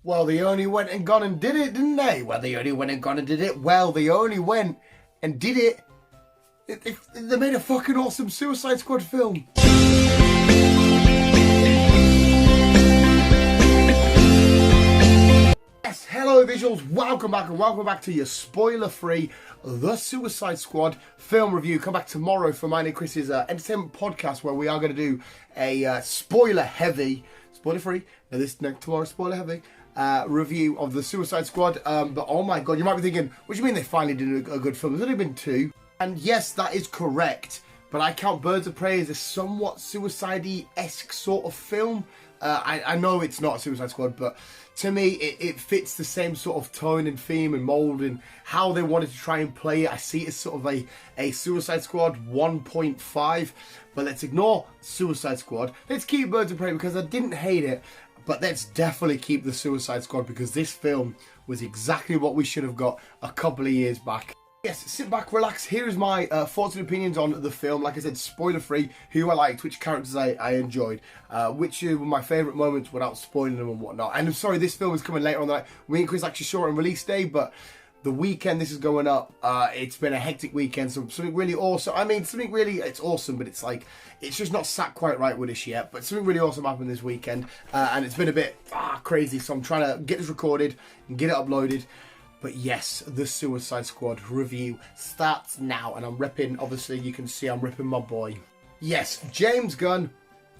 Well, they only went and gone and did it, didn't they? Well, they only went and gone and did it. Well, they only went and did it. They made a fucking awesome Suicide Squad film. Yes, hello visuals, welcome back and welcome back to your spoiler-free The Suicide Squad film review. Come back tomorrow for mine and Chris's entertainment podcast where we are going to do a spoiler-heavy, spoiler-free, tomorrow spoiler-heavy review of The Suicide Squad. But oh my god, you might be thinking, what do you mean they finally did a good film? There's only been two. And yes, that is correct. But I count Birds of Prey as a somewhat suicide-esque sort of film. I know it's not a Suicide Squad, but to me, it fits the same sort of tone and theme and mould and how they wanted to try and play it. I see it as sort of a Suicide Squad 1.5. But let's ignore Suicide Squad. Let's keep Birds of Prey because I didn't hate it. But let's definitely keep the Suicide Squad because this film was exactly what we should have got a couple of years back. Yes, sit back, relax. Here is my thoughts and opinions on the film. Like I said, spoiler-free, who I liked, which characters I enjoyed, which were my favourite moments without spoiling them and whatnot. And I'm sorry, this film is coming later on the night. We and Chris actually saw it on release day, but the weekend this is going up, it's been a hectic weekend, so something really awesome. I mean, something really, it's awesome, but it's like, it's just not sat quite right with us yet. But something really awesome happened this weekend, and it's been a bit crazy, so I'm trying to get this recorded and get it uploaded. But yes, the Suicide Squad review starts now, and I'm ripping, obviously you can see I'm ripping my boy. Yes, James Gunn,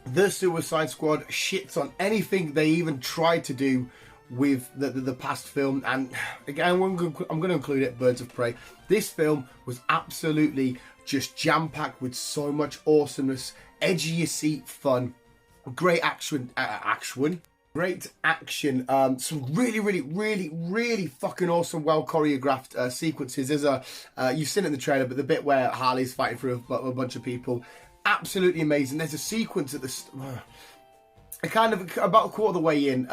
the Suicide Squad, shits on anything they even tried to do with the past film, and again, I'm going to include it, Birds of Prey. This film was absolutely just jam-packed with so much awesomeness, edgy your seat fun, great action, great action, some really fucking awesome, well choreographed sequences. There's you've seen it in the trailer, but the bit where Harley's fighting through a bunch of people, absolutely amazing. There's a sequence at the about a quarter of the way in,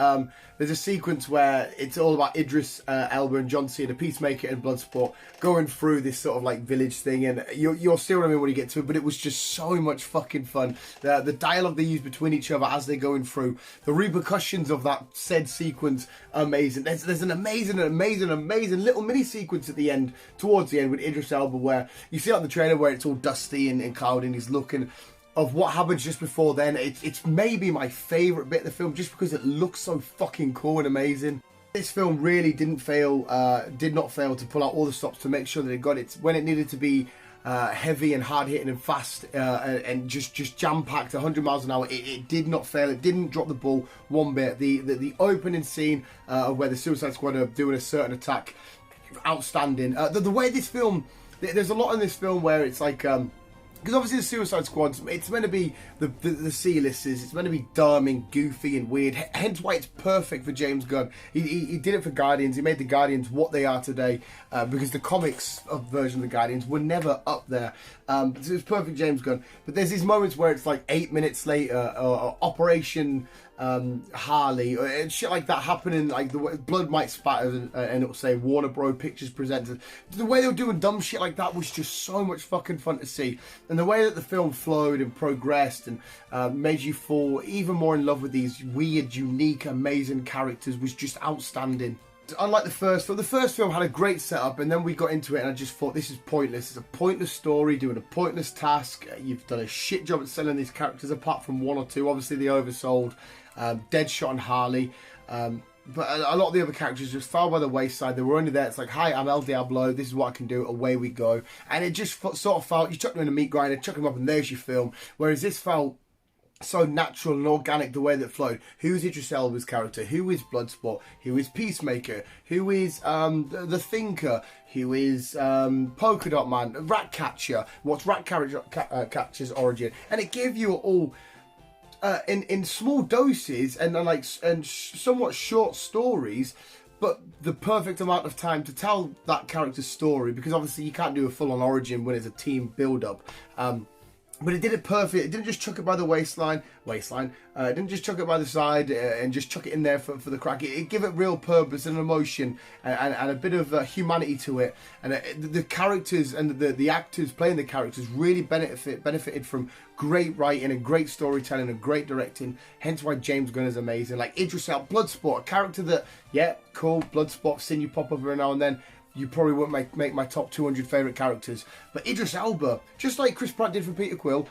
there's a sequence where it's all about Idris Elba and John Cena, Peacemaker and Bloodsport, going through this sort of like village thing, and you'll see what I mean when you get to it, but it was just so much fucking fun. The dialogue they use between each other as they're going through, the repercussions of that said sequence, amazing. There's an amazing little mini sequence at the end, towards the end, with Idris Elba, where you see it on the trailer where it's all dusty and cloudy and he's looking of what happens just before then. It's maybe my favourite bit of the film just because it looks so fucking cool and amazing. This film really did not fail to pull out all the stops to make sure that it got it when it needed to be heavy and hard hitting and fast and just jam-packed 100 miles an hour. It did not fail. It didn't drop the ball one bit. The opening scene where the Suicide Squad are doing a certain attack, outstanding. The way this film, there's a lot in this film where it's like, because obviously the Suicide Squad, it's meant to be the C-listers, it's meant to be dumb and goofy and weird, hence why it's perfect for James Gunn. He did it for Guardians, he made the Guardians what they are today, because the comics version of the Guardians were never up there. So it's perfect James Gunn. But there's these moments where it's like 8 minutes later, or Operation Harley, and shit like that happening, like the way blood might spatter and it'll say Warner Bros. Pictures presented. The way they were doing dumb shit like that was just so much fucking fun to see, and the way that the film flowed and progressed and made you fall even more in love with these weird, unique, amazing characters was just outstanding. Unlike the first film had a great setup, and then we got into it and I just thought, this is pointless. It's a pointless story, doing a pointless task. You've done a shit job at selling these characters apart from one or two. Obviously they oversold Deadshot and Harley, but a lot of the other characters just fell by the wayside. They were only there, it's like, hi, I'm El Diablo, this is what I can do, away we go. And it just sort of felt, you chuck them in a meat grinder, chuck them up and there's your film. Whereas this felt so natural and organic, the way that flowed. Who is Idris Elba's character? Who is Bloodsport? Who is Peacemaker? Who is the Thinker? Who is Polka Dot Man? Ratcatcher? What's Ratcatcher's origin? And it gave you all in small doses and somewhat short stories, but the perfect amount of time to tell that character's story, because obviously you can't do a full-on origin when it's a team build-up. But it did it perfect. It didn't just chuck it by the waistline. It didn't just chuck it by the side and just chuck it in there for the crack. It gave it real purpose and emotion and a bit of humanity to it. And the characters and the actors playing the characters really benefited from great writing and great storytelling and great directing. Hence why James Gunn is amazing. Like Idris Elba, Bloodsport, a character that, yeah, cool, Bloodsport, seen you pop up every now and then. You probably wouldn't make my top 200 favourite characters. But Idris Elba, just like Chris Pratt did for Peter Quill,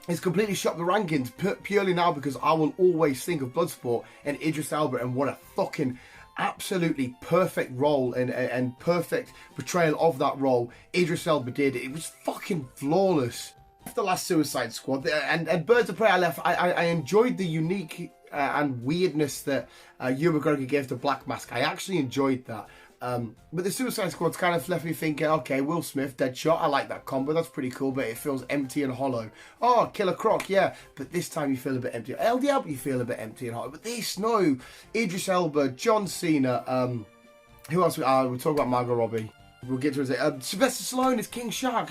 has completely shocked the rankings purely now because I will always think of Bloodsport and Idris Elba and what a fucking absolutely perfect role and perfect portrayal of that role Idris Elba did. It was fucking flawless. The last Suicide Squad and Birds of Prey I enjoyed the unique and weirdness that Ewan McGregor gave to Black Mask. I actually enjoyed that. But the Suicide Squad's kind of left me thinking, okay, Will Smith, Deadshot, I like that combo, that's pretty cool, but it feels empty and hollow. Oh, Killer Croc, yeah, but this time you feel a bit empty. El Diablo, you feel a bit empty and hollow. But this, no. Idris Elba, John Cena, who else? We'll talk about Margot Robbie. We'll get to it. Sylvester Stallone is King Shark.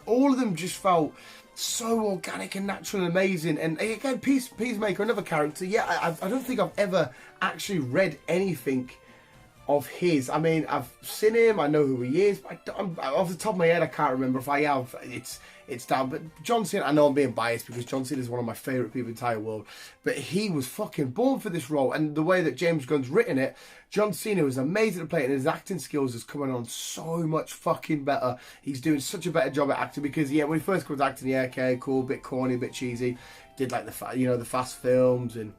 All of them just felt so organic and natural and amazing. And again, Peacemaker, another character. Yeah, I don't think I've ever actually read anything of his. I mean, I've seen him, I know who he is, but off the top of my head I can't remember. If I have, it's down. But John Cena, I know I'm being biased because John Cena is one of my favourite people in the entire world, but he was fucking born for this role, and the way that James Gunn's written it, John Cena was amazing to play, and his acting skills is coming on so much fucking better. He's doing such a better job at acting because, yeah, when he first comes acting, yeah, okay, cool, a bit corny, a bit cheesy, did like the fast films, and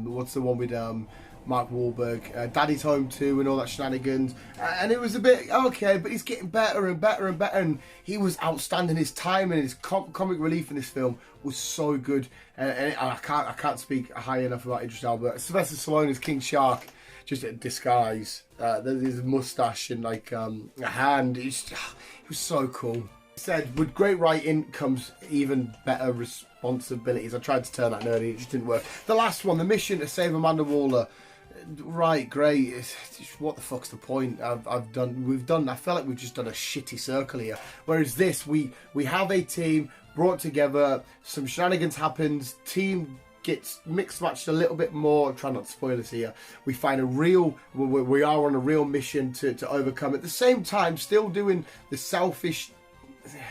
what's the one with Mark Wahlberg, Daddy's Home 2 and all that shenanigans, and it was a bit okay, but he's getting better and better and better, and he was outstanding. His time and his comic relief in this film was so good, and I can't speak high enough about Idris Elba. Sylvester Stallone as King Shark, just a disguise, his mustache and like a hand, it was so cool. Said with great writing comes even better responsibilities. I tried to turn that nerdy, it just didn't work. The last one, the mission to save Amanda Waller. Right, great. What the fuck's the point? I feel like we've just done a shitty circle here. Whereas this, we have a team brought together, some shenanigans happens, team gets mixed matched a little bit more. Try not to spoil this here. We find we are on a real mission to overcome. At the same time, still doing the selfish,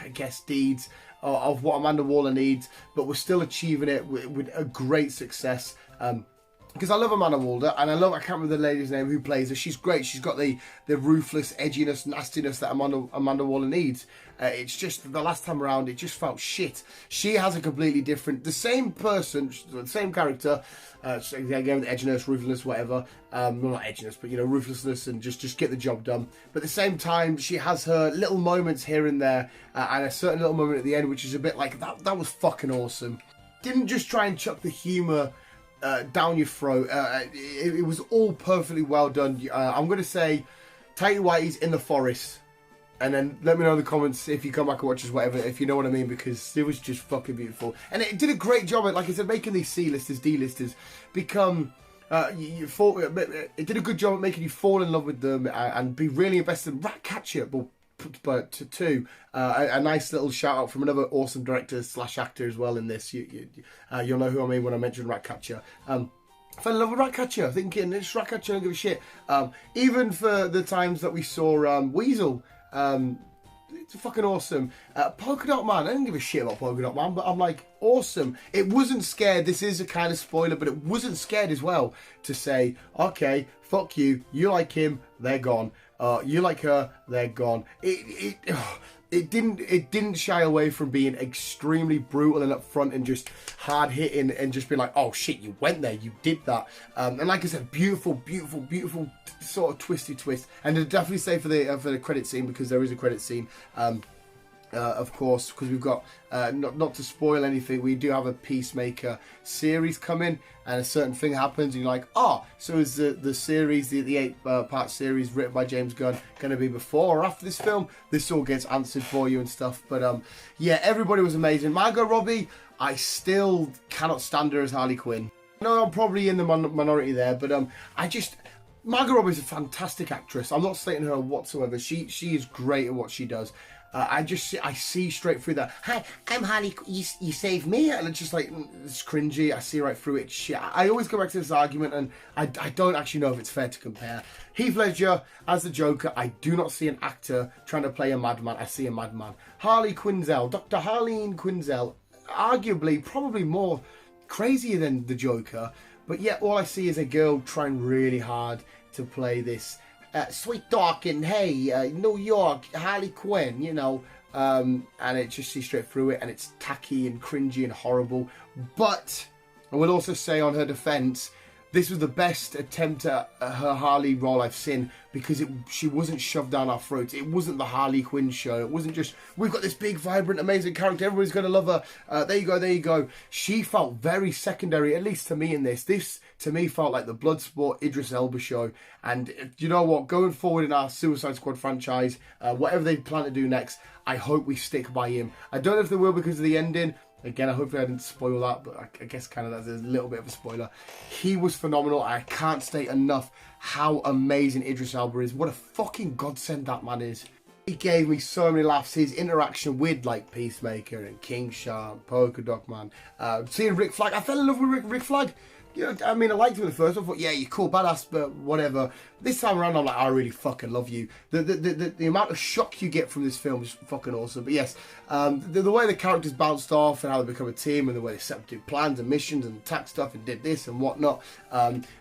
I guess, deeds of what Amanda Waller needs, but we're still achieving it with a great success. Because I love Amanda Waller, and I can't remember the lady's name who plays her. She's great. She's got the ruthless edginess, nastiness that Amanda Waller needs. It's just the last time around, it just felt shit. She has a completely different, the same person, the same character. Again, the edginess, ruthlessness, whatever. Well, not edginess, but ruthlessness, and just get the job done. But at the same time, she has her little moments here and there, and a certain little moment at the end, which is a bit like that was fucking awesome. Didn't just try and chuck the humour down your throat. It was all perfectly well done. I'm going to say Taika Waititi's in the forest, and then let me know in the comments if you come back and watch this, whatever, if you know what I mean, because it was just fucking beautiful. And it did a great job at, like I said, making these C-listers, D-listers become it did a good job at making you fall in love with them and be really invested in Ratcatcher. But a nice little shout out from another awesome director / actor as well in this. You'll know who I mean when I mention Ratcatcher. I fell in love with Ratcatcher, thinking it's Ratcatcher, I don't give a shit. Even for the times that we saw Weasel, it's fucking awesome. Polka Dot Man, I don't give a shit about Polka Dot Man, but I'm like, awesome. It wasn't scared, this is a kind of spoiler, but it wasn't scared as well to say, okay, fuck you, you like him, they're gone. You like her, they're gone. It didn't shy away from being extremely brutal and upfront and just hard hitting and just being like, oh shit, you went there, you did that. And like I said, beautiful sort of twisty twist. And I'd definitely say for the credit scene, because there is a credit scene. Of course, because we've got, not to spoil anything, we do have a Peacemaker series coming, and a certain thing happens, and you're like, oh, so is the series, the 8-part series written by James Gunn, going to be before or after this film? This all gets answered for you and stuff. But yeah, everybody was amazing. Margot Robbie, I still cannot stand her as Harley Quinn. I know I'm probably in the minority there, but Margot Robbie is a fantastic actress. I'm not slating her whatsoever. She is great at what she does. I see straight through that. Hi, I'm Harley. You saved me, and it's just like it's cringy. I see right through it. Shit. I always go back to this argument, and I don't actually know if it's fair to compare. Heath Ledger as the Joker. I do not see an actor trying to play a madman. I see a madman. Harley Quinzel, Dr. Harleen Quinzel, arguably probably more crazier than the Joker, but yet all I see is a girl trying really hard to play this. Sweet talking, hey, New York, Harley Quinn, you know, and it just sees straight through it, and it's tacky and cringy and horrible. But I will also say, on her defence, this was the best attempt at her Harley role I've seen, because she wasn't shoved down our throats. It wasn't the Harley Quinn show. It wasn't just, we've got this big, vibrant, amazing character, everybody's going to love her. There you go, there you go. She felt very secondary, at least to me in this. This, to me, felt like the Bloodsport Idris Elba show. And you know what? Going forward in our Suicide Squad franchise, whatever they plan to do next, I hope we stick by him. I don't know if they will because of the ending. Again, I hope I didn't spoil that, but I guess kind of that's a little bit of a spoiler. He was phenomenal. I can't state enough how amazing Idris Elba is. What a fucking godsend that man is. He gave me so many laughs. His interaction with like Peacemaker and King Shark, Polka Dot Man, seeing Rick Flag. I fell in love with Rick Flag. You know, I mean, I liked him in the first one. I thought, yeah, you're cool, badass, but whatever. This time around, I'm like, I really fucking love you. The amount of shock you get from this film is fucking awesome. But yes, the way the characters bounced off and how they become a team, and the way they set up to do plans and missions and attack stuff and did this and whatnot.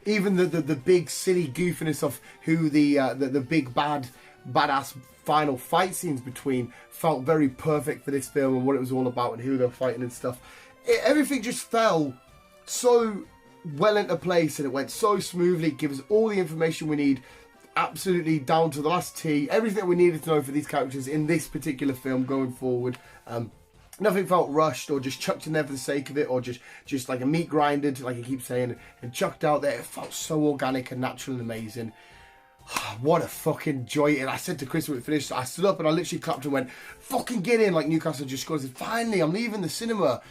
Even the big silly goofiness of who the big badass final fight scenes between felt very perfect for this film and what it was all about and who they were fighting and stuff. Everything just fell so well into place, and it went so smoothly. It gives us all the information we need, absolutely down to the last T. Everything we needed to know for these characters in this particular film going forward. Nothing felt rushed or just chucked in there for the sake of it, or just like a meat grinded, like I keep saying, and chucked out there. It felt so organic and natural and amazing. What a fucking joy. And I said to Chris when it finished, I stood up and I literally clapped and went, fucking get in, like Newcastle just scored. Finally, I'm leaving the cinema.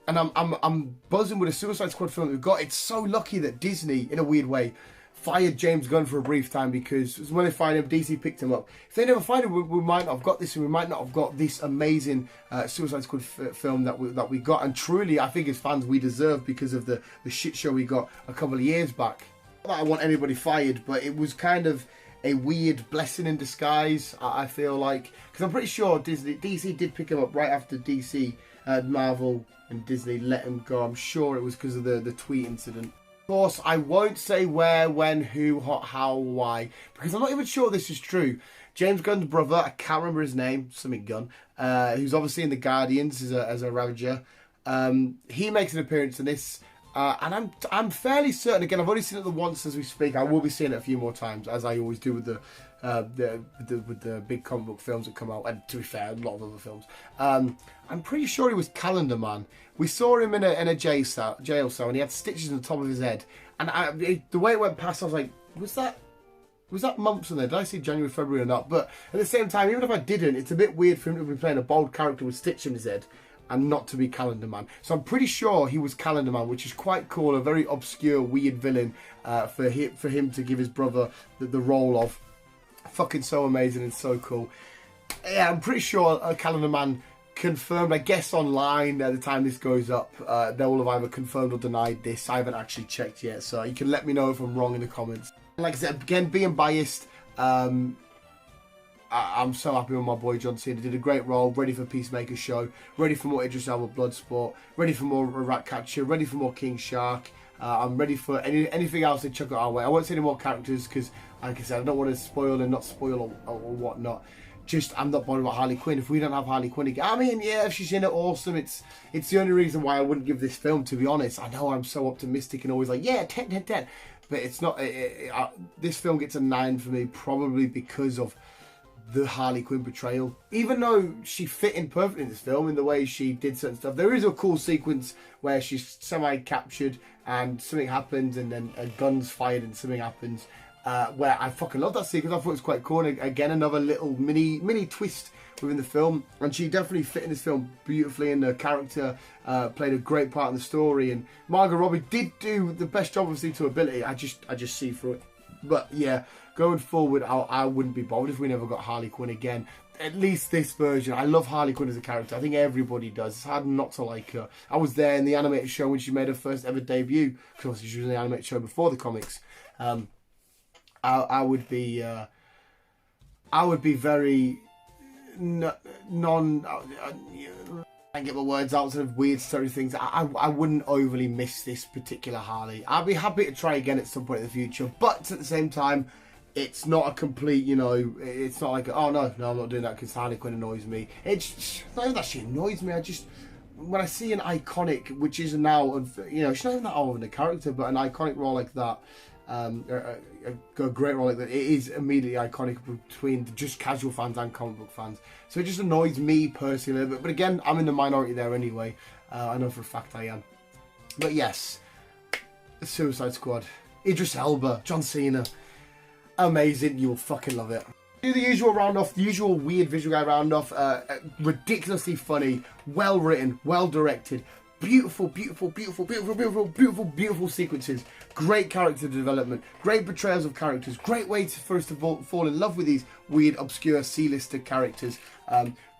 And I'm buzzing with a Suicide Squad film that we've got. It's so lucky that Disney, in a weird way, fired James Gunn for a brief time, because when they find him, DC picked him up. If they never find him, we might not have got this, and we might not have got this amazing Suicide Squad film that we got. And truly, I think as fans, we deserve, because of the shit show we got a couple of years back. Not that I want anybody fired, but it was kind of a weird blessing in disguise, I feel like. Because I'm pretty sure DC did pick him up right after Marvel and Disney let him go. I'm sure it was because of the tweet incident. Of course, I won't say where, when, who, what, how, why, because I'm not even sure this is true. James Gunn's brother, I can't remember his name, something Gunn, who's obviously in the Guardians as a Ravager. He makes an appearance in this, and I'm fairly certain. Again, I've only seen it the once as we speak. I will be seeing it a few more times, as I always do with the big comic book films that come out, and to be fair, a lot of other films. I'm pretty sure he was Calendar Man. We saw him in a jail cell, and he had stitches on the top of his head. And the way it went past, I was like, was that months in there? Did I see January, February or not? But at the same time, even if I didn't, it's a bit weird for him to be playing a bald character with stitches in his head and not to be Calendar Man. So I'm pretty sure he was Calendar Man, which is quite cool, a very obscure, weird villain for him to give his brother the role of. Fucking so amazing and so cool. Yeah, I'm pretty sure Calendar Man confirmed, I guess online at the time this goes up, they will have either confirmed or denied this. I haven't actually checked yet, so you can let me know if I'm wrong in the comments. Like I said, again, being biased, I'm so happy with my boy John Cena. Did a great role, ready for Peacemaker show, ready for more Idris Elba Bloodsport, ready for more Ratcatcher, ready for more King Shark. I'm ready for anything else they chuck it our way. I won't say any more characters because, like I said, I don't want to spoil and not spoil or whatnot. Just, I'm not bothered about Harley Quinn. If we don't have Harley Quinn again, I mean, yeah, if she's in it, awesome. It's the only reason why I wouldn't give this film, to be honest. I know I'm so optimistic and always like, yeah, 10, 10, 10. But it's not, this film gets a 9 for me, probably because of the Harley Quinn portrayal. Even though she fit in perfectly in this film in the way she did certain stuff, there is a cool sequence where she's semi-captured and something happens, and then a gun's fired and something happens, where I fucking love that sequence. I thought it was quite cool, and again, another little mini twist within the film, and she definitely fit in this film beautifully, and the character played a great part in the story, and Margot Robbie did do the best job, obviously, to ability. I just see through it. But yeah, going forward, I wouldn't be bothered if we never got Harley Quinn again. At least this version. I love Harley Quinn as a character. I think everybody does. It's hard not to like her. I was there in the animated show when she made her first ever debut, because she was in the animated show before the comics. I would be very I can't get my words out, sort of weird story things. I wouldn't overly miss this particular Harley. I'd be happy to try again at some point in the future, but at the same time, it's not a complete, you know, it's not like, oh no, I'm not doing that because Harley Quinn annoys me. It's not even that she annoys me, when I see an iconic, which is now, you know, she's not even that old of a character, but an iconic role like that, a great role like that, it is immediately iconic between just casual fans and comic book fans. So it just annoys me personally a little bit. But again, I'm in the minority there anyway. I know for a fact I am. But yes, Suicide Squad, Idris Elba, John Cena, amazing. You will fucking love it. Do the usual round off, the usual weird visual guy round off. Ridiculously funny, well written, well directed. Beautiful sequences. Great character development. Great portrayals of characters. Great way for us to fall in love with these weird, obscure C-listed characters.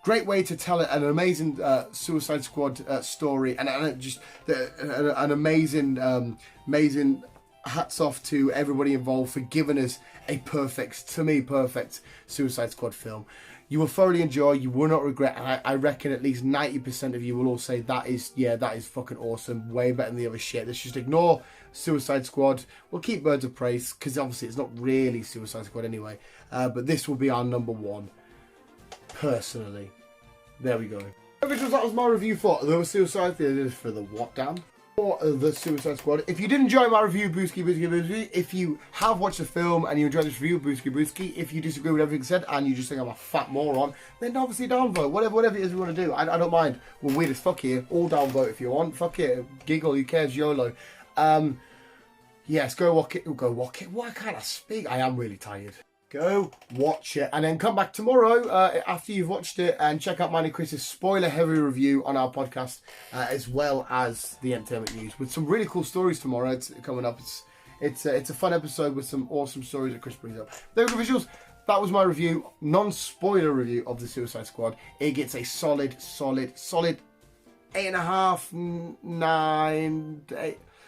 Great way to tell an amazing Suicide Squad story, and just an amazing hats off to everybody involved for giving us a perfect Suicide Squad film. You will thoroughly enjoy, you will not regret, and I reckon at least 90% of you will all say that is fucking awesome, way better than the other shit. Let's just ignore Suicide Squad. We'll keep Birds of Prey, because obviously it's not really Suicide Squad anyway, but this will be our number one, personally. There we go. That was my review for the Suicide Theatre for the what, damn? For the Suicide Squad. If you did enjoy my review, Booski, if you have watched the film and you enjoyed this review, Booski, if you disagree with everything said and you just think I'm a fat moron, then obviously downvote. Whatever it is you want to do. I don't mind. We're weird as fuck here. All downvote if you want. Fuck it. Giggle. Who cares? YOLO. Yes, go watch it. Why can't I speak? I am really tired. Go watch it and then come back tomorrow after you've watched it and check out mine and Chris's spoiler-heavy review on our podcast, as well as the entertainment news with some really cool stories tomorrow. It's coming up. It's a fun episode with some awesome stories that Chris brings up. There we go, visuals. That was my review, non-spoiler review of the Suicide Squad. It gets a solid 8.5,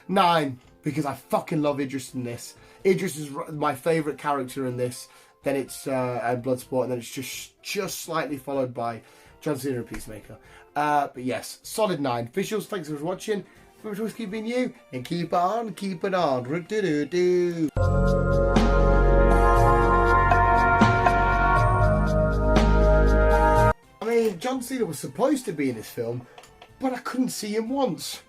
9, because I fucking love Idris in this. Idris is my favourite character in this. Then it's Bloodsport, and then it's just slightly followed by John Cena and Peacemaker. But yes, solid 9. Visuals, thanks for watching. Remember to keep being you, and keep on, keep it on. Do-do-do. I mean, John Cena was supposed to be in this film, but I couldn't see him once.